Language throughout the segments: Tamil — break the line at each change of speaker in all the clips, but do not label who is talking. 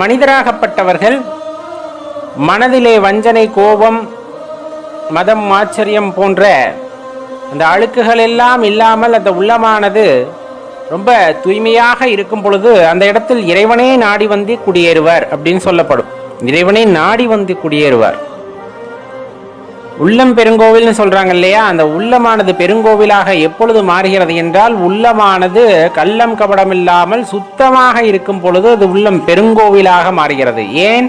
மனிதராகப்பட்டவர்கள் மனதிலே வஞ்சனை, கோபம், மதம், ஆச்சரியம் போன்ற அந்த அழுக்குகள் எல்லாம் இல்லாமல் அந்த உள்ளமானது ரொம்ப தூய்மையாக இருக்கும் பொழுது அந்த இடத்தில் இறைவனே நாடி வந்து குடியேறுவார் அப்படின்னு சொல்லப்படும். இறைவனே நாடி வந்து குடியேறுவார். உள்ளம் பெருங்கோவில்னு சொல்றாங்க இல்லையா, அந்த உள்ளமானது பெருங்கோவிலாக எப்பொழுது மாறுகிறது என்றால், உள்ளமானது கள்ளம் கபடம் இல்லாமல் சுத்தமாக இருக்கும் பொழுது அது உள்ளம் பெருங்கோவிலாக மாறுகிறது. ஏன்?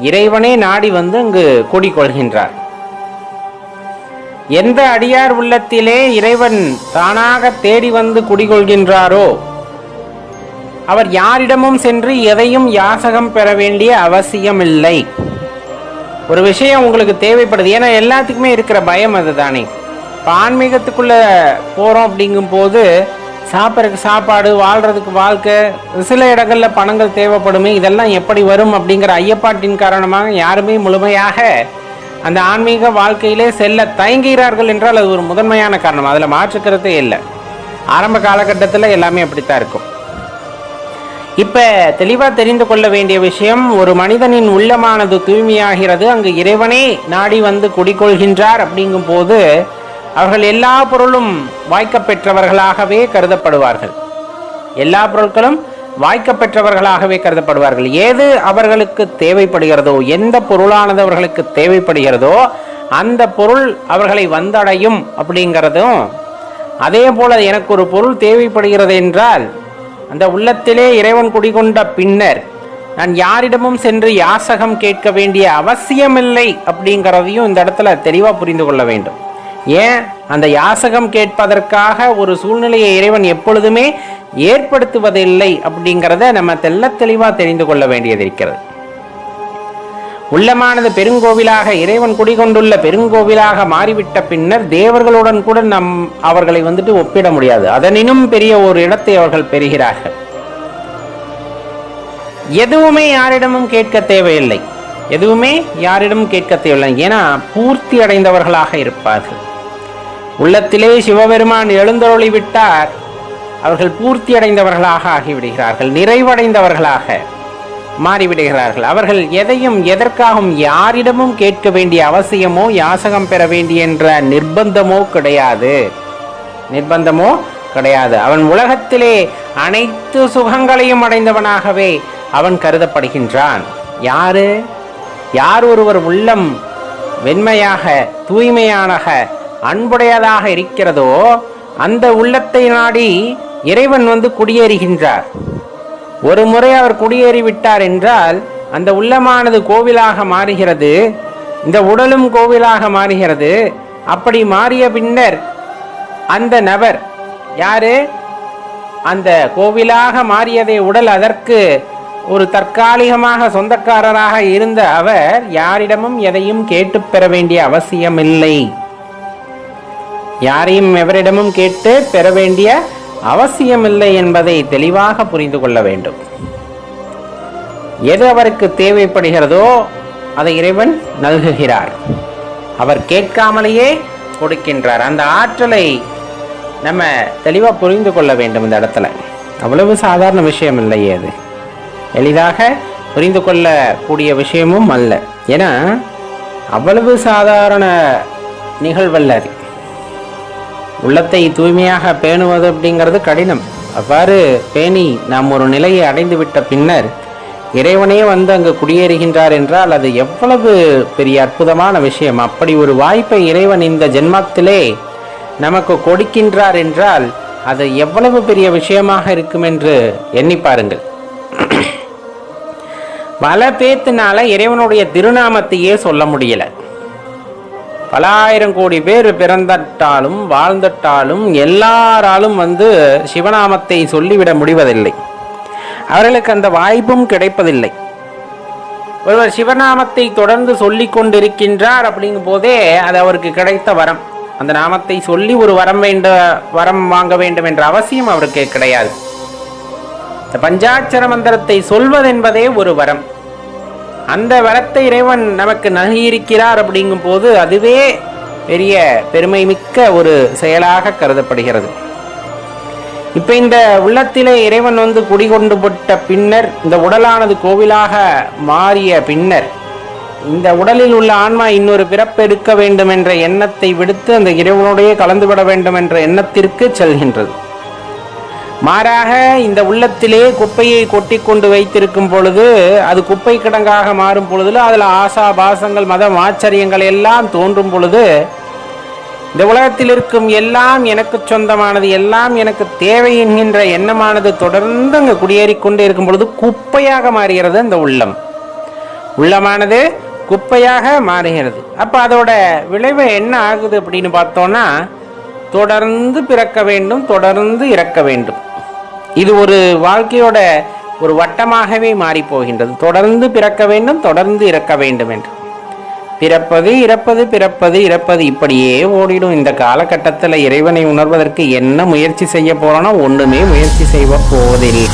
இறைவனே நாடி வந்து அங்கு குடிகொள்கின்றார். எந்த அடியார் உள்ளத்திலே இறைவன் தானாக தேடி வந்து குடிகொள்கின்றாரோ அவர் யாரிடமும் சென்று எதையும் யாசகம் பெற வேண்டிய அவசியம் இல்லை. ஒரு விஷயம் உங்களுக்கு தேவைப்படுது, ஏன்னா எல்லாத்துக்குமே இருக்கிற பயம் அதுதானே. இப்போ ஆன்மீகத்துக்குள்ள போறோம் அப்படிங்கும் போது சாப்பிட்றதுக்கு சாப்பாடு, வாழ்றதுக்கு வாழ்க்கை, சில இடங்கள்ல பணங்கள் தேவைப்படுமே, இதெல்லாம் எப்படி வரும் அப்படிங்கிற ஐயப்பாட்டின் காரணமாக யாருமே முழுமையாக அந்த ஆன்மீக வாழ்க்கையிலே செல்ல தயங்குகிறார்கள் என்றால் அது ஒரு முதன்மையான காரணம். அதில் மாற்றுக்கிறதே இல்லை. ஆரம்ப காலகட்டத்தில் எல்லாமே அப்படித்தான் இருக்கும். இப்ப தெளிவா தெரிந்து கொள்ள வேண்டிய விஷயம், ஒரு மனிதனின் உள்ளமானது தூய்மையாகிறது, அங்கு இறைவனே நாடி வந்து குடிகொள்கின்றார் அப்படிங்கும் போது அவர்கள் எல்லா பொருளும் வாய்க்க பெற்றவர்களாகவே கருதப்படுவார்கள். எல்லா பொருட்களும் வாய்க்க பெற்றவர்களாகவே கருதப்படுவார்கள். ஏது அவர்களுக்கு தேவைப்படுகிறதோ, எந்த பொருளானது அவர்களுக்கு தேவைப்படுகிறதோ அந்த பொருள் அவர்களை வந்தடையும் அப்படிங்கிறதும், அதே போல எனக்கு ஒரு பொருள் தேவைப்படுகிறது என்றால் அந்த உள்ளத்திலே இறைவன் குடிகொண்ட பின்னர் நான் யாரிடமும் சென்று யாசகம் கேட்க வேண்டிய அவசியமில்லை அப்படிங்கிறதையும் இந்த இடத்துல தெளிவாக புரிந்து கொள்ள வேண்டும். ஏன்? அந்த யாசகம் கேட்பதற்காக ஒரு சூழ்நிலையை இறைவன் எப்பொழுதுமே ஏற்படுத்துவதில்லை அப்படிங்கிறத நம்ம தெளிவாக தெரிந்து கொள்ள வேண்டியது இருக்கிறது. உள்ளமானது பெருங்கோவிலாக இறைவன் குடிகொண்டுள்ள பெருங்கோவிலாக மாறிவிட்ட பின்னர் தேவர்களுடன் கூட அவர்களை ஒப்பிட முடியாது. அதனினும் பெரிய ஒரு இடத்தை அவர்கள் பெறுகிறார்கள். எதுவுமே யாரிடமும் கேட்க தேவையில்லை, எதுவுமே யாரிடமும் கேட்க தேவையில்லை. ஏன்னா பூர்த்தி அடைந்தவர்களாக இருப்பார்கள். உள்ளத்திலே சிவபெருமான் எழுந்தருளி விட்டார், அவர்கள் பூர்த்தி அடைந்தவர்களாக ஆகிவிடுகிறார்கள், நிறைவடைந்தவர்களாக மாறிவிடுகிறார்கள். அவர்கள் எதையும் எதற்காகவும் யாரிடமும் கேட்க வேண்டிய அவசியமோ யாசகம் பெற வேண்டிய என்ற நிர்பந்தமோ கிடையாது. அவன் உலகத்திலே அனைத்து சுகங்களையும் அடைந்தவனாகவே அவன் கருதப்படுகின்றான். யார் ஒருவர் உள்ளம் வெண்மையாக, தூய்மையாக, அன்புடையதாக இருக்கிறதோ அந்த உள்ளத்தை நாடி இறைவன் குடியேறுகின்றார். ஒரு முறை அவர் குடியேறிவிட்டார் என்றால் அந்த உள்ளமானது கோவிலாக மாறுகிறது, இந்த உடலும் கோவிலாக மாறுகிறது. அப்படி மாறிய பின்னர் அந்த நபர் யாரு? அந்த கோவிலாக மாறியதை உடல் அதற்கு ஒரு தற்காலிகமாக சொந்தக்காரராக இருந்த அவர் யாரிடமும் எதையும் கேட்டு பெற வேண்டிய அவசியம் இல்லை. யாரையும் எவரிடமும் கேட்டு பெற வேண்டிய அவசியமில்லை என்பதை தெளிவாக புரிந்து கொள்ள வேண்டும். எது அவருக்கு தேவைப்படுகிறதோ அதை இறைவன் நல்குகிறார். அவர் கேட்காமலேயே கொடுக்கின்றார். அந்த ஆற்றலை நம்ம தெளிவாக புரிந்து கொள்ள வேண்டும். இந்த இடத்துல அவ்வளவு சாதாரண விஷயம் இல்லையே, அது எளிதாக புரிந்து கொள்ளக்கூடிய விஷயமும் அல்ல. ஏன்னா அவ்வளவு சாதாரண நிகழ்வல்ல அது. உள்ளத்தை தூய்மையாக பேணுவது அப்படிங்கிறது கடினம். அவ்வாறு பேணி நாம் ஒரு நிலையை அடைந்து விட்ட பின்னர் இறைவனே அங்கு குடியேறுகின்றார் என்றால் அது எவ்வளவு பெரிய அற்புதமான விஷயம். அப்படி ஒரு வாய்ப்பை இறைவன் இந்த ஜென்மத்திலே நமக்கு கொடுக்கின்றார் என்றால் அது எவ்வளவு பெரிய விஷயமாக இருக்கும் என்று எண்ணி பாருங்கள். பல பேத்தினால இறைவனுடைய திருநாமத்தையே சொல்ல முடியல. பல ஆயிரம் கோடி பேர் பிறந்தட்டாலும் வாழ்ந்தட்டாலும் எல்லாராலும் சிவநாமத்தை சொல்லிவிட முடிவதில்லை. அவர்களுக்கு அந்த வாய்ப்பும் கிடைப்பதில்லை. ஒருவர் சிவநாமத்தை தொடர்ந்து சொல்லி கொண்டிருக்கின்றார் அப்படிங்கும் போதே அது அவருக்கு கிடைத்த வரம். அந்த நாமத்தை சொல்லி ஒரு வரம் வாங்க வேண்டும் என்ற அவசியம் அவருக்கு கிடையாது. இந்த பஞ்சாட்சர மந்திரத்தை சொல்வதென்பதே ஒரு வரம். அந்த வரத்தை இறைவன் நமக்கு நல்கியிருக்கிறார் அப்படிங்கும் போது அதுவே பெரிய பெருமை மிக்க ஒரு செயலாக கருதப்படுகிறது. இப்போ இந்த உள்ளத்திலே இறைவன் வந்து குடிகொண்டு விட்ட பின்னர், இந்த உடலானது கோவிலாக மாறிய பின்னர், இந்த உடலில் உள்ள ஆன்மா இன்னொரு பிறப்பெடுக்க வேண்டும் என்ற எண்ணத்தை விடுத்து அந்த இறைவனுடைய கலந்துவிட வேண்டும் என்ற எண்ணத்திற்கு செல்கின்றது. மாறாக இந்த உள்ளத்திலே குப்பையை கொட்டி கொண்டு வைத்திருக்கும் பொழுது, அது குப்பை கிடங்காக மாறும் பொழுதுல அதில் ஆசா பாசங்கள் மதம் ஆச்சரியங்கள் எல்லாம் தோன்றும் பொழுது, இந்த உலகத்தில் இருக்கும் எல்லாம் எனக்கு சொந்தமானது, எல்லாம் எனக்கு தேவை என்கின்ற எண்ணமானது தொடர்ந்து அங்கே குடியேறிக்கொண்டே இருக்கும் பொழுது குப்பையாக மாறுகிறது. அந்த உள்ளமானது குப்பையாக மாறுகிறது. அப்போ அதோட விளைவு என்ன ஆகுது அப்படின்னு பார்த்தோன்னா, தொடர்ந்து பிறக்க வேண்டும், தொடர்ந்து இறக்க வேண்டும். இது ஒரு வாழ்க்கையோட ஒரு வட்டமாகவே மாறி போகின்றது. தொடர்ந்து பிறக்க வேண்டும், தொடர்ந்து இறக்க வேண்டும் என்று. பிறப்பது இறப்பது, பிறப்பது இறப்பது, இப்படியே ஓடிடும். இந்த காலகட்டத்தில் இறைவனை உணர்வதற்கு என்ன முயற்சி செய்ய போறோம்னா ஒன்றுமே முயற்சி செய்ய போவதில்லை.